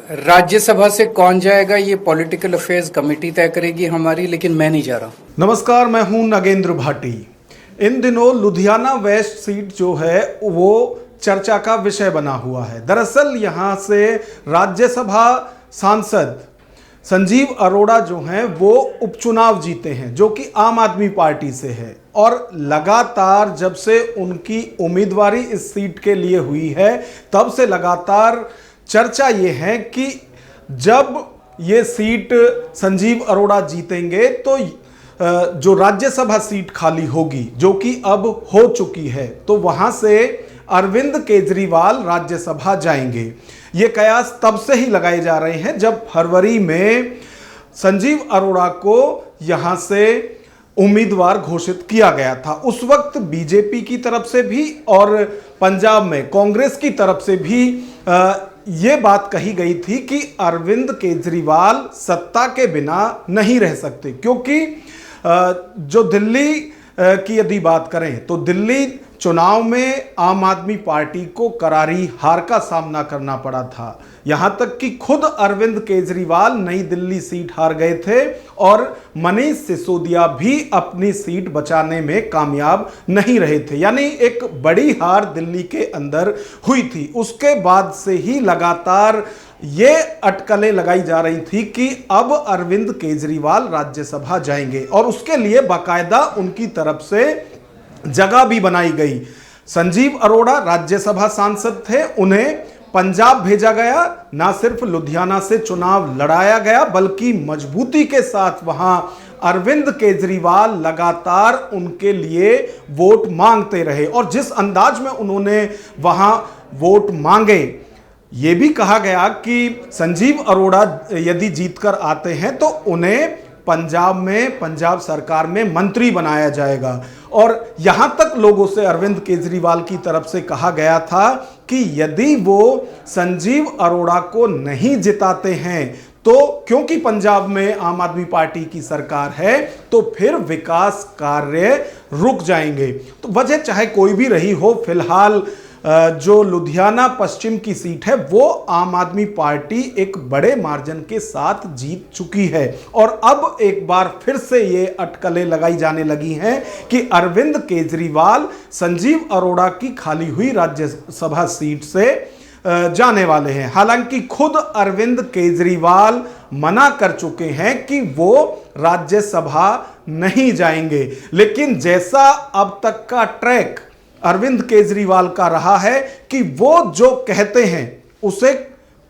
राज्यसभा से कौन जाएगा ये पॉलिटिकल अफेयर्स कमेटी तय करेगी हमारी, लेकिन मैं नहीं जा रहा। नमस्कार, मैं हूं नागेंद्र भाटी। इन दिनों लुधियाना वेस्ट सीट जो है वो चर्चा का विषय बना हुआ है। दरअसल यहां से राज्यसभा सांसद संजीव अरोड़ा जो हैं वो उपचुनाव जीते हैं, जो कि आम आदमी पार्टी से है। और लगातार जब से उनकी उम्मीदवारी इस सीट के लिए हुई है तब से लगातार चर्चा ये है कि जब ये सीट संजीव अरोड़ा जीतेंगे तो जो राज्यसभा सीट खाली होगी, जो कि अब हो चुकी है, तो वहां से अरविंद केजरीवाल राज्यसभा जाएंगे। ये कयास तब से ही लगाए जा रहे हैं जब फरवरी में संजीव अरोड़ा को यहां से उम्मीदवार घोषित किया गया था। उस वक्त बीजेपी की तरफ से भी और पंजाब में कांग्रेस की तरफ से भी ये बात कही गई थी कि अरविंद केजरीवाल सत्ता के बिना नहीं रह सकते, क्योंकि जो दिल्ली की यदि बात करें तो दिल्ली चुनाव में आम आदमी पार्टी को करारी हार का सामना करना पड़ा था। यहां तक कि खुद अरविंद केजरीवाल नई दिल्ली सीट हार गए थे और मनीष सिसोदिया भी अपनी सीट बचाने में कामयाब नहीं रहे थे। यानी एक बड़ी हार दिल्ली के अंदर हुई थी। उसके बाद से ही लगातार ये अटकलें लगाई जा रही थी कि अब अरविंद केजरीवाल राज्यसभा जाएंगे और उसके लिए बाकायदा उनकी तरफ से जगह भी बनाई गई। संजीव अरोड़ा राज्यसभा सांसद थे, उन्हें पंजाब भेजा गया। ना सिर्फ लुधियाना से चुनाव लड़ाया गया बल्कि मजबूती के साथ वहां अरविंद केजरीवाल लगातार उनके लिए वोट मांगते रहे। और जिस अंदाज में उन्होंने वहां वोट मांगे, यह भी कहा गया कि संजीव अरोड़ा यदि जीतकर आते हैं तो उन्हें पंजाब सरकार में मंत्री बनाया जाएगा। और यहां तक लोगों से अरविंद केजरीवाल की तरफ से कहा गया था कि यदि वो संजीव अरोड़ा को नहीं जिताते हैं तो क्योंकि पंजाब में आम आदमी पार्टी की सरकार है तो फिर विकास कार्य रुक जाएंगे। तो वजह चाहे कोई भी रही हो, फिलहाल जो लुधियाना पश्चिम की सीट है वो आम आदमी पार्टी एक बड़े मार्जिन के साथ जीत चुकी है। और अब एक बार फिर से ये अटकलें लगाई जाने लगी हैं कि अरविंद केजरीवाल संजीव अरोड़ा की खाली हुई राज्यसभा सीट से जाने वाले हैं। हालांकि खुद अरविंद केजरीवाल मना कर चुके हैं कि वो राज्यसभा नहीं जाएंगे। लेकिन जैसा अब तक का ट्रैक अरविंद केजरीवाल का रहा है कि वो जो कहते हैं उसे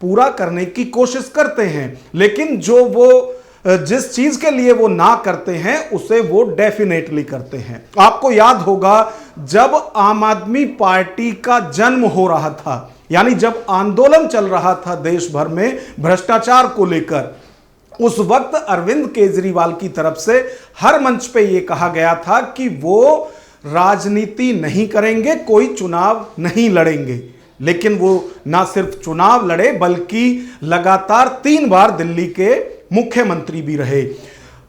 पूरा करने की कोशिश करते हैं, लेकिन जो वो जिस चीज के लिए वो ना करते हैं उसे वो डेफिनेटली करते हैं। आपको याद होगा जब आम आदमी पार्टी का जन्म हो रहा था, यानी जब आंदोलन चल रहा था देश भर में भ्रष्टाचार को लेकर, उस वक्त अरविंद केजरीवाल की तरफ से हर मंच पे ये कहा गया था कि वो राजनीति नहीं करेंगे, कोई चुनाव नहीं लड़ेंगे। लेकिन वो ना सिर्फ चुनाव लड़े बल्कि लगातार 3 बार दिल्ली के मुख्यमंत्री भी रहे।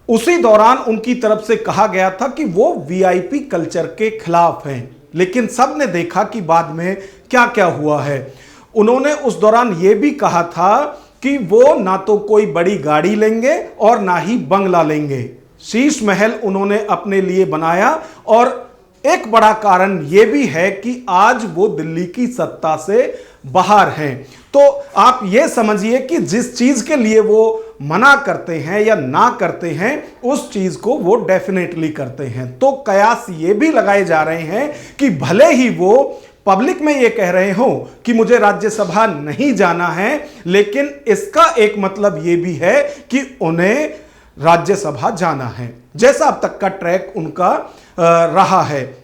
उसी दौरान उनकी तरफ से कहा गया था कि वो वीआईपी कल्चर के खिलाफ हैं। लेकिन सबने देखा कि बाद में क्या क्या हुआ है। उन्होंने उस दौरान यह भी कहा था कि वो ना तो कोई बड़ी गाड़ी लेंगे और ना ही बंगला लेंगे। शीश महल उन्होंने अपने लिए बनाया। और एक बड़ा कारण यह भी है कि आज वो दिल्ली की सत्ता से बाहर हैं। तो आप ये समझिए कि जिस चीज के लिए वो मना करते हैं या ना करते हैं उस चीज को वो डेफिनेटली करते हैं। तो कयास ये भी लगाए जा रहे हैं कि भले ही वो पब्लिक में ये कह रहे हो कि मुझे राज्यसभा नहीं जाना है, लेकिन इसका एक मतलब ये भी है कि उन्हें राज्यसभा जाना है, जैसा अब तक का ट्रैक उनका रहा है।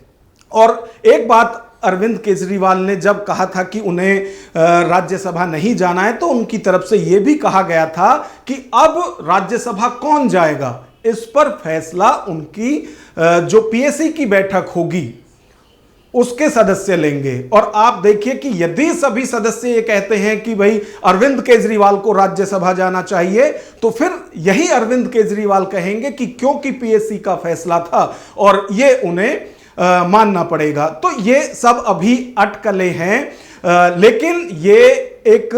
और एक बात अरविंद केजरीवाल ने जब कहा था कि उन्हें राज्यसभा नहीं जाना है तो उनकी तरफ से यह भी कहा गया था कि अब राज्यसभा कौन जाएगा, इस पर फैसला उनकी जो पीएसी की बैठक होगी उसके सदस्य लेंगे। और आप देखिए कि यदि सभी सदस्य ये कहते हैं कि भाई अरविंद केजरीवाल को राज्यसभा जाना चाहिए, तो फिर यही अरविंद केजरीवाल कहेंगे कि क्योंकि पीएसी का फैसला था और ये उन्हें मानना पड़ेगा। तो ये सब अभी अटकलें हैं, लेकिन ये एक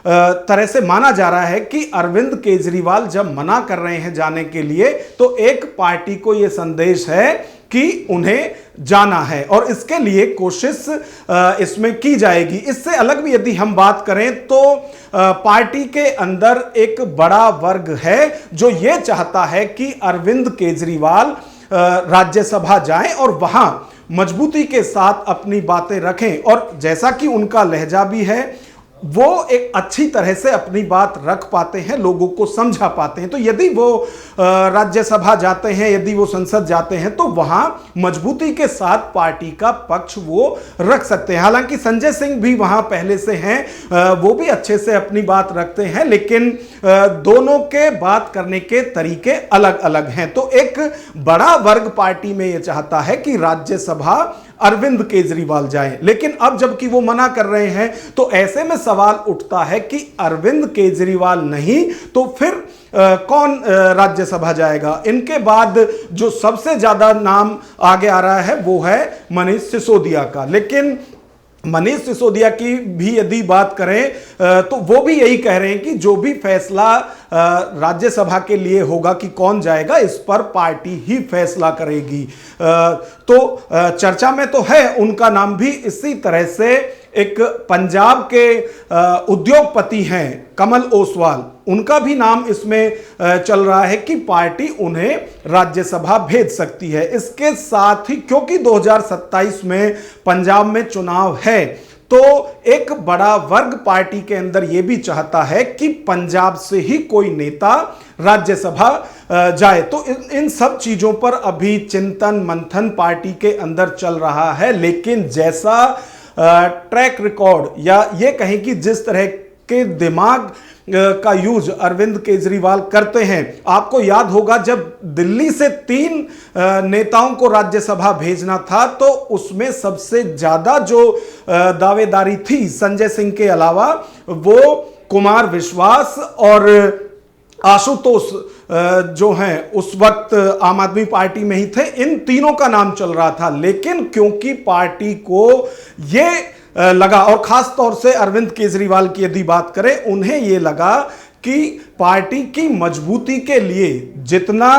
तरह से माना जा रहा है कि अरविंद केजरीवाल जब मना कर रहे हैं जाने के लिए तो एक पार्टी को यह संदेश है कि उन्हें जाना है और इसके लिए कोशिश इसमें की जाएगी। इससे अलग भी यदि हम बात करें तो पार्टी के अंदर एक बड़ा वर्ग है जो यह चाहता है कि अरविंद केजरीवाल राज्यसभा जाएं और वहां मजबूती के साथ अपनी बातें रखें और जैसा कि उनका लहजा भी है वो एक अच्छी तरह से अपनी बात रख पाते हैं, लोगों को समझा पाते हैं। तो यदि वो राज्यसभा जाते हैं, यदि वो संसद जाते हैं तो वहां मजबूती के साथ पार्टी का पक्ष वो रख सकते हैं। हालांकि संजय सिंह भी वहां पहले से हैं, वो भी अच्छे से अपनी बात रखते हैं, लेकिन दोनों के बात करने के तरीके अलग अलग हैं। तो एक बड़ा वर्ग पार्टी में यह चाहता है कि राज्यसभा अरविंद केजरीवाल जाएं, लेकिन अब जबकि वो मना कर रहे हैं तो ऐसे में सवाल उठता है कि अरविंद केजरीवाल नहीं तो फिर कौन राज्यसभा जाएगा। इनके बाद जो सबसे ज्यादा नाम आगे आ रहा है वो है मनीष सिसोदिया का, लेकिन मनीष सिसोदिया की भी यदि बात करें तो वो भी यही कह रहे हैं कि जो भी फैसला राज्यसभा के लिए होगा कि कौन जाएगा इस पर पार्टी ही फैसला करेगी। तो चर्चा में तो है उनका नाम भी। इसी तरह से एक पंजाब के उद्योगपति हैं कमल ओसवाल, उनका भी नाम इसमें चल रहा है कि पार्टी उन्हें राज्यसभा भेज सकती है। इसके साथ ही क्योंकि 2027 में पंजाब में चुनाव है तो एक बड़ा वर्ग पार्टी के अंदर यह भी चाहता है कि पंजाब से ही कोई नेता राज्यसभा जाए। तो इन सब चीजों पर अभी चिंतन मंथन पार्टी के अंदर चल रहा है, लेकिन जैसा ट्रैक रिकॉर्ड या ये कहें कि जिस तरह के दिमाग का यूज अरविंद केजरीवाल करते हैं, आपको याद होगा जब दिल्ली से 3 नेताओं को राज्यसभा भेजना था तो उसमें सबसे ज्यादा जो दावेदारी थी संजय सिंह के अलावा वो कुमार विश्वास और आशुतोष जो हैं उस वक्त आम आदमी पार्टी में ही थे। इन तीनों का नाम चल रहा था, लेकिन क्योंकि पार्टी को ये लगा और खास तौर से अरविंद केजरीवाल की यदि बात करें, उन्हें यह लगा कि पार्टी की मजबूती के लिए जितना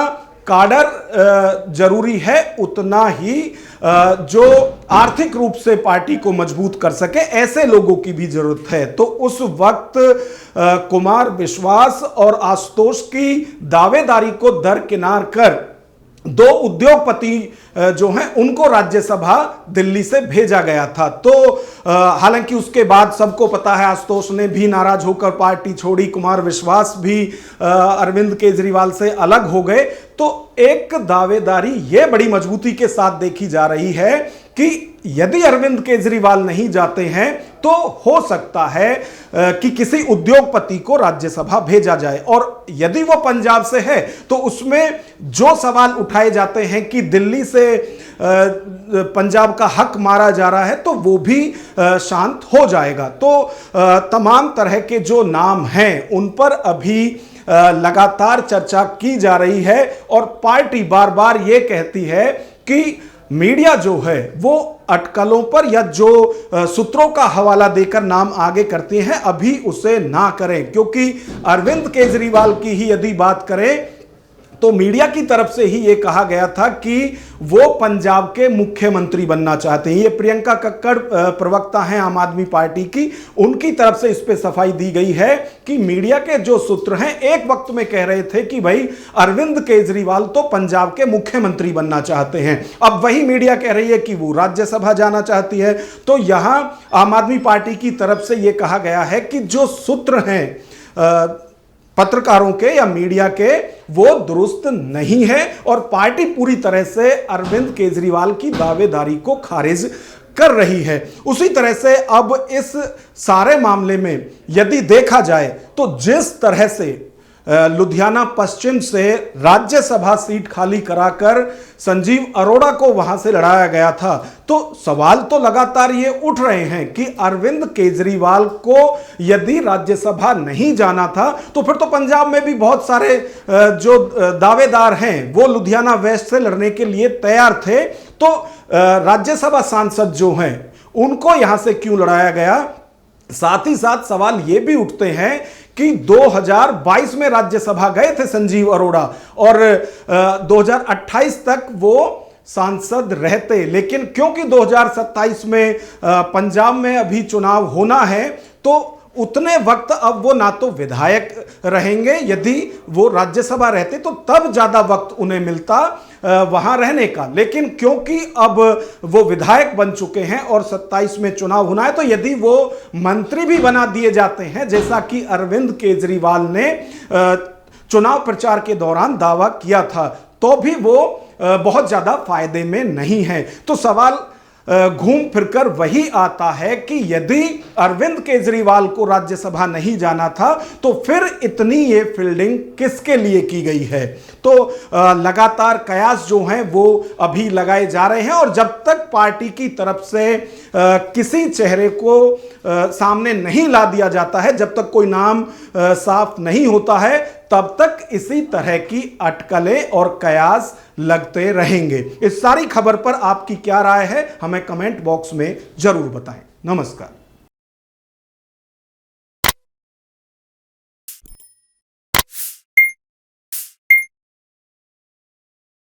काडर जरूरी है उतना ही जो आर्थिक रूप से पार्टी को मजबूत कर सके ऐसे लोगों की भी जरूरत है। तो उस वक्त कुमार विश्वास और आशुतोष की दावेदारी को दरकिनार कर 2 उद्योगपति जो हैं उनको राज्यसभा दिल्ली से भेजा गया था। तो हालांकि उसके बाद सबको पता है आशुतोष ने भी नाराज होकर पार्टी छोड़ी, कुमार विश्वास भी अरविंद केजरीवाल से अलग हो गए। तो एक दावेदारी ये बड़ी मजबूती के साथ देखी जा रही है कि यदि अरविंद केजरीवाल नहीं जाते हैं तो हो सकता है कि किसी उद्योगपति को राज्यसभा भेजा जाए, और यदि वो पंजाब से है तो उसमें जो सवाल उठाए जाते हैं कि दिल्ली से पंजाब का हक मारा जा रहा है तो वो भी शांत हो जाएगा। तो तमाम तरह के जो नाम हैं उन पर अभी लगातार चर्चा की जा रही है और पार्टी बार बार ये कहती है कि मीडिया जो है वो अटकलों पर या जो सूत्रों का हवाला देकर नाम आगे करती हैं अभी उसे ना करें, क्योंकि अरविंद केजरीवाल की ही यदि बात करें तो मीडिया की तरफ से ही यह कहा गया था कि वो पंजाब के मुख्यमंत्री बनना चाहते हैं। ये प्रियंका कक्कड़ प्रवक्ता हैं आम आदमी पार्टी की, उनकी तरफ से इस पे सफाई दी गई है कि मीडिया के जो सूत्र हैं एक वक्त में कह रहे थे कि भाई अरविंद केजरीवाल तो पंजाब के मुख्यमंत्री बनना चाहते हैं, अब वही मीडिया कह रही है कि वो राज्यसभा जाना चाहती है। तो यहां आम आदमी पार्टी की तरफ से यह कहा गया है कि जो सूत्र हैं पत्रकारों के या मीडिया के वो दुरुस्त नहीं है और पार्टी पूरी तरह से अरविंद केजरीवाल की दावेदारी को खारिज कर रही है। उसी तरह से अब इस सारे मामले में यदि देखा जाए तो जिस तरह से लुधियाना पश्चिम से राज्यसभा सीट खाली कराकर संजीव अरोड़ा को वहां से लड़ाया गया था, तो सवाल तो लगातार ये उठ रहे हैं कि अरविंद केजरीवाल को यदि राज्यसभा नहीं जाना था तो फिर तो पंजाब में भी बहुत सारे जो दावेदार हैं वो लुधियाना वेस्ट से लड़ने के लिए तैयार थे। तो राज्यसभा सांसद जो हैं उनको यहां से क्यों लड़ाया गया? साथ ही साथ सवाल ये भी उठते हैं कि 2022 में राज्यसभा गए थे संजीव अरोड़ा और 2028 तक वो सांसद रहते, लेकिन क्योंकि 2027 में पंजाब में अभी चुनाव होना है तो उतने वक्त अब वो ना तो विधायक रहेंगे, यदि वो राज्यसभा रहते तो तब ज्यादा वक्त उन्हें मिलता वहां रहने का, लेकिन क्योंकि अब वो विधायक बन चुके हैं और 27 में चुनाव होना है, तो यदि वो मंत्री भी बना दिए जाते हैं जैसा कि अरविंद केजरीवाल ने चुनाव प्रचार के दौरान दावा किया था, तो भी वो बहुत ज्यादा फायदे में नहीं है। तो सवाल घूम फिरकर वही आता है कि यदि अरविंद केजरीवाल को राज्यसभा नहीं जाना था तो फिर इतनी ये फील्डिंग किसके लिए की गई है। तो लगातार कयास जो हैं वो अभी लगाए जा रहे हैं और जब तक पार्टी की तरफ से किसी चेहरे को सामने नहीं ला दिया जाता है, जब तक कोई नाम साफ नहीं होता है, तब तक इसी तरह की अटकलें और कयास लगते रहेंगे। इस सारी खबर पर आपकी क्या राय है, हमें कमेंट बॉक्स में जरूर बताएं। नमस्कार।